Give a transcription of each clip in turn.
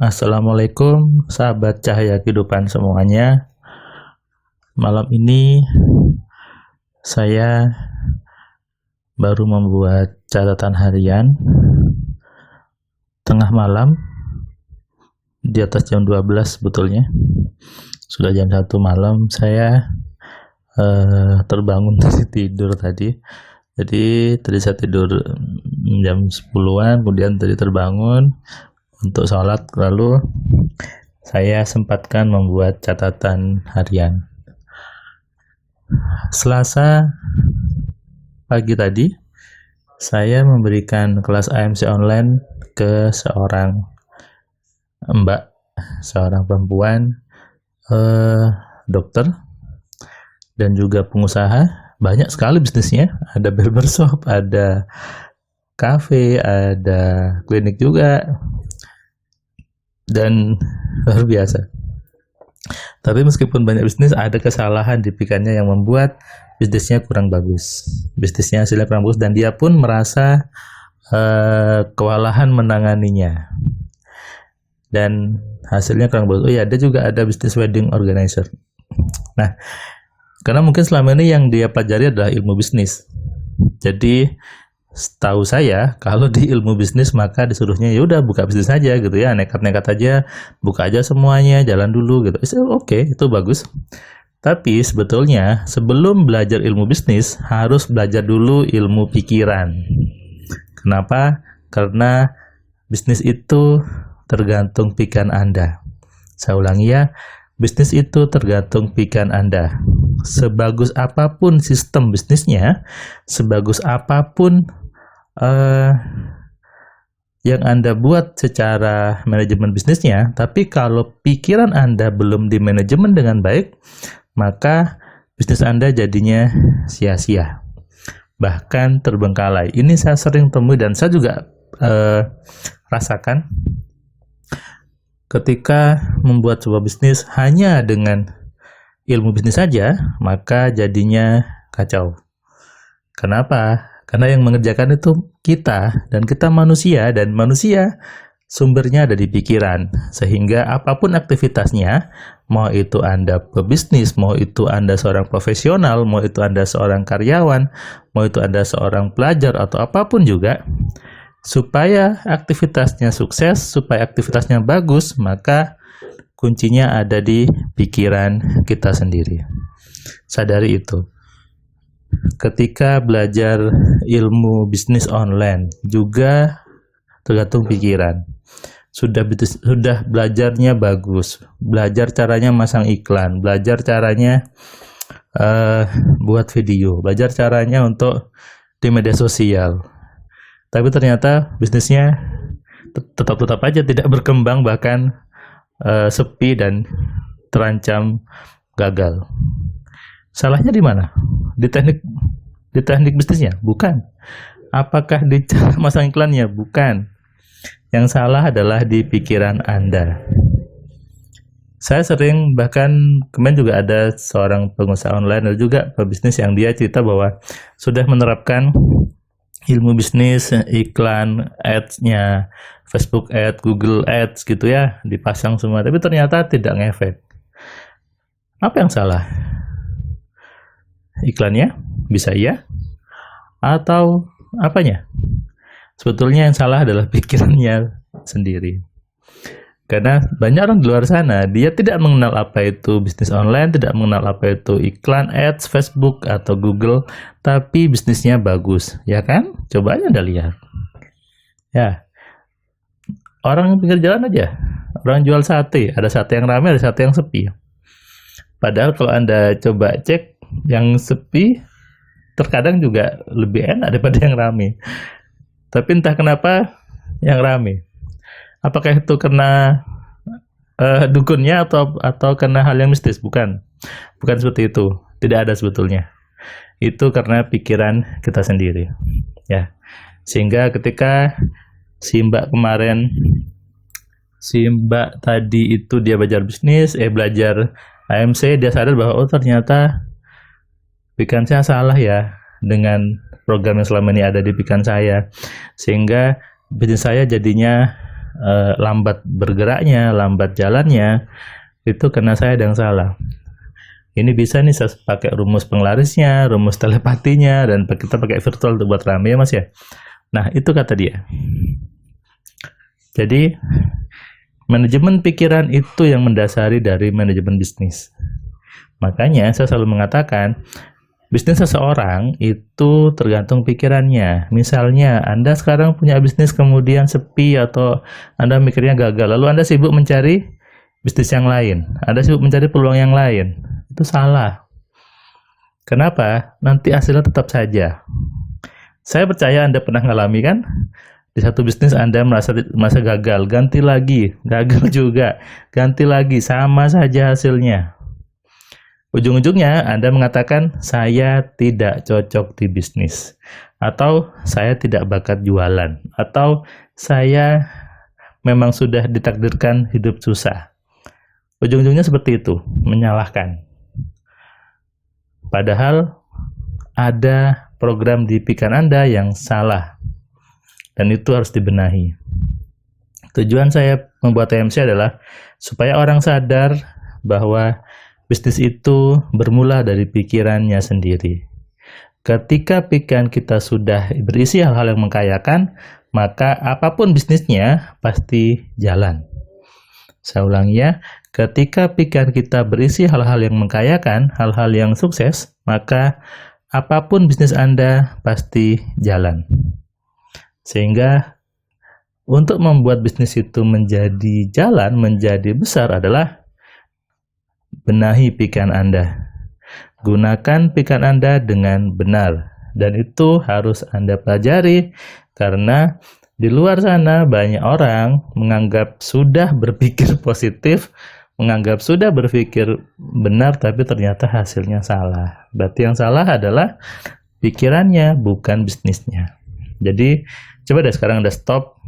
Assalamualaikum sahabat cahaya kehidupan semuanya. Malam ini saya baru membuat catatan harian tengah malam, di atas jam 12 sebetulnya. Sudah jam 1 malam saya terbangun dari tidur tadi. Jadi tadi saya tidur jam 10-an, kemudian tadi terbangun untuk sholat, lalu saya sempatkan membuat catatan harian. Selasa pagi tadi saya memberikan kelas AMC online ke seorang mbak, seorang perempuan, dokter dan juga pengusaha. Banyak sekali bisnisnya, ada barbershop, ada kafe, ada klinik juga, dan luar biasa. Tapi meskipun banyak bisnis, ada kesalahan di pikirannya yang membuat bisnisnya kurang bagus, bisnisnya hasilnya kurang bagus, dan dia pun merasa kewalahan menanganinya dan hasilnya kurang bagus. Oh ya, dia juga ada bisnis wedding organizer. Nah, karena mungkin selama ini yang dia pelajari adalah ilmu bisnis, jadi setahu saya kalau di ilmu bisnis maka disuruhnya ya udah buka bisnis aja gitu ya, nekat-nekat aja, buka aja semuanya, jalan dulu gitu. Oke, itu bagus. Tapi sebetulnya sebelum belajar ilmu bisnis harus belajar dulu ilmu pikiran. Kenapa? Karena bisnis itu tergantung pikiran Anda. Saya ulangi ya, bisnis itu tergantung pikiran Anda. Sebagus apapun sistem bisnisnya, sebagus apapun yang Anda buat secara manajemen bisnisnya, tapi kalau pikiran Anda belum di manajemen dengan baik, maka bisnis Anda jadinya sia-sia, bahkan terbengkalai. Ini saya sering temui dan saya juga rasakan ketika membuat sebuah bisnis hanya dengan ilmu bisnis saja, maka jadinya kacau. Kenapa? Karena yang mengerjakan itu kita, dan kita manusia, dan manusia sumbernya ada di pikiran. Sehingga apapun aktivitasnya, mau itu Anda pebisnis, mau itu Anda seorang profesional, mau itu Anda seorang karyawan, mau itu Anda seorang pelajar, atau apapun juga, supaya aktivitasnya sukses, supaya aktivitasnya bagus, maka kuncinya ada di pikiran kita sendiri. Sadari itu. Ketika belajar ilmu bisnis online juga tergantung pikiran. Sudah belajarnya bagus, belajar caranya masang iklan, belajar caranya buat video, belajar caranya untuk di media sosial. Tapi ternyata bisnisnya tetap aja tidak berkembang, bahkan sepi dan terancam gagal. Salahnya di mana? Di teknik bisnisnya? Bukan. Apakah di cara masang iklannya? Bukan. Yang salah adalah di pikiran Anda. Saya sering, bahkan kemarin juga ada seorang pengusaha online dan juga pebisnis yang dia cerita bahwa sudah menerapkan ilmu bisnis, iklan, ads-nya, Facebook Ads, Google Ads gitu ya, dipasang semua, tapi ternyata tidak ngefek. Apa yang salah? Iklannya? Bisa iya? Atau apanya? Sebetulnya yang salah adalah pikirannya sendiri. Karena banyak orang di luar sana, dia tidak mengenal apa itu bisnis online, tidak mengenal apa itu iklan, ads, Facebook, atau Google, tapi bisnisnya bagus, ya kan? Coba aja Anda lihat. Ya, orang pinggir jalan aja, orang jual sate, ada sate yang ramai, ada sate yang sepi. Padahal kalau Anda coba cek, yang sepi terkadang juga lebih enak daripada yang ramai. Tapi entah kenapa yang ramai. Apakah itu karena dukunnya atau karena hal yang mistis? Bukan seperti itu. Tidak ada sebetulnya. Itu karena pikiran kita sendiri. Ya, sehingga ketika si mbak tadi itu dia belajar bisnis, belajar AMC, dia sadar bahwa oh ternyata pikiran saya salah ya dengan program yang selama ini ada di pikiran saya, sehingga bisnis saya jadinya lambat bergeraknya, lambat jalannya, itu karena saya ada yang salah. Ini bisa nih saya pakai rumus penglarisnya, rumus telepatinya, dan kita pakai virtual untuk buat rame ya Mas ya. Nah itu kata dia. Jadi manajemen pikiran itu yang mendasari dari manajemen bisnis. Makanya saya selalu mengatakan bisnis seseorang itu tergantung pikirannya. Misalnya Anda sekarang punya bisnis kemudian sepi atau Anda mikirnya gagal, lalu Anda sibuk mencari bisnis yang lain, Anda sibuk mencari peluang yang lain, itu salah. Kenapa? Nanti hasilnya tetap saja. Saya percaya Anda pernah ngalami kan? Di satu bisnis Anda merasa gagal, ganti lagi, gagal juga, ganti lagi, sama saja hasilnya. Ujung-ujungnya Anda mengatakan, saya tidak cocok di bisnis, atau saya tidak bakat jualan, atau saya memang sudah ditakdirkan hidup susah. Ujung-ujungnya seperti itu, menyalahkan. Padahal ada program di pikiran Anda yang salah, dan itu harus dibenahi. Tujuan saya membuat AMC adalah supaya orang sadar bahwa bisnis itu bermula dari pikirannya sendiri. Ketika pikiran kita sudah berisi hal-hal yang mengkayakan, maka apapun bisnisnya pasti jalan. Saya ulangi ya, ketika pikiran kita berisi hal-hal yang mengkayakan, hal-hal yang sukses, maka apapun bisnis Anda pasti jalan. Sehingga untuk membuat bisnis itu menjadi jalan, menjadi besar adalah benahi pikiran Anda. Gunakan pikiran Anda dengan benar. Dan itu harus Anda pelajari karena di luar sana banyak orang menganggap sudah berpikir positif, menganggap sudah berpikir benar, tapi ternyata hasilnya salah. Berarti yang salah adalah pikirannya, bukan bisnisnya. Jadi coba deh sekarang Anda stop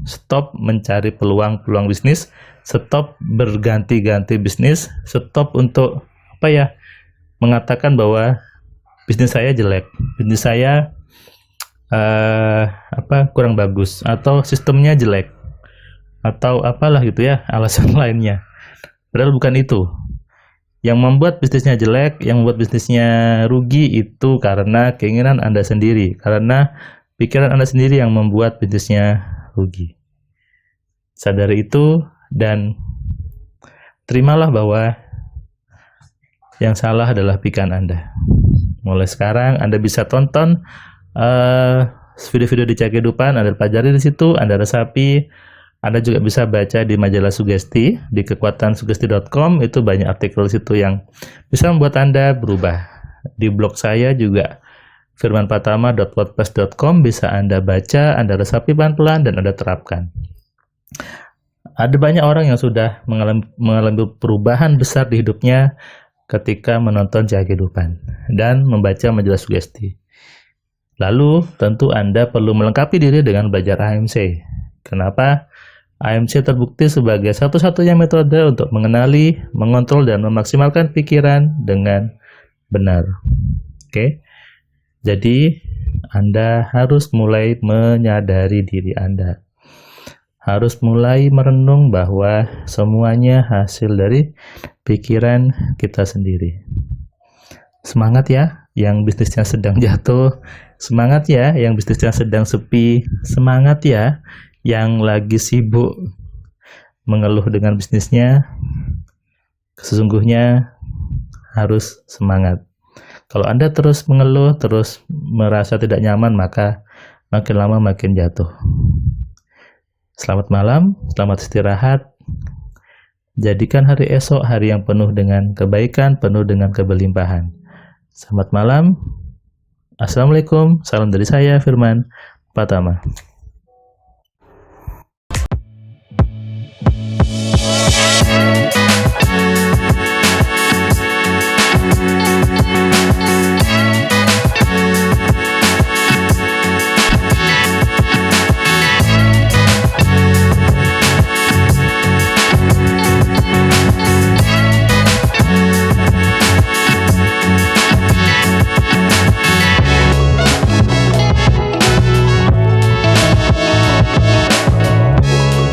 mencari peluang bisnis, stop berganti-ganti bisnis, stop untuk mengatakan bahwa bisnis saya jelek, bisnis saya kurang bagus, atau sistemnya jelek, atau apalah gitu ya, alasan lainnya. Padahal bukan itu. Yang membuat bisnisnya jelek, yang membuat bisnisnya rugi itu karena keinginan Anda sendiri, karena pikiran Anda sendiri yang membuat bisnisnya rugi. Sadari itu dan terimalah bahwa yang salah adalah pikiran Anda. Mulai sekarang Anda bisa tonton video-video di Cahaya Kehidupan, Anda pelajari di situ, Anda resapi. Anda juga bisa baca di majalah sugesti di kekuatansugesti.com, itu banyak artikel di situ yang bisa membuat Anda berubah. Di blog saya juga firmanpratama.wordpress.com bisa Anda baca, Anda resapi pelan-pelan dan Anda terapkan. Ada banyak orang yang sudah mengalami perubahan besar di hidupnya ketika menonton Cahaya Kehidupan dan membaca majalah sugesti. Lalu tentu Anda perlu melengkapi diri dengan belajar AMC. Kenapa? AMC terbukti sebagai satu-satunya metode untuk mengenali, mengontrol, dan memaksimalkan pikiran dengan benar. Oke? Jadi Anda harus mulai menyadari diri Anda. Harus mulai merenung bahwa semuanya hasil dari pikiran kita sendiri. Semangat ya yang bisnisnya sedang jatuh, semangat ya yang bisnisnya sedang sepi, semangat ya yang lagi sibuk mengeluh dengan bisnisnya. Sesungguhnya harus semangat. Kalau Anda terus mengeluh, terus merasa tidak nyaman, maka makin lama makin jatuh. Selamat malam, selamat istirahat. Jadikan hari esok hari yang penuh dengan kebaikan, penuh dengan keberlimpahan. Selamat malam. Assalamualaikum. Salam dari saya, Firman Pratama.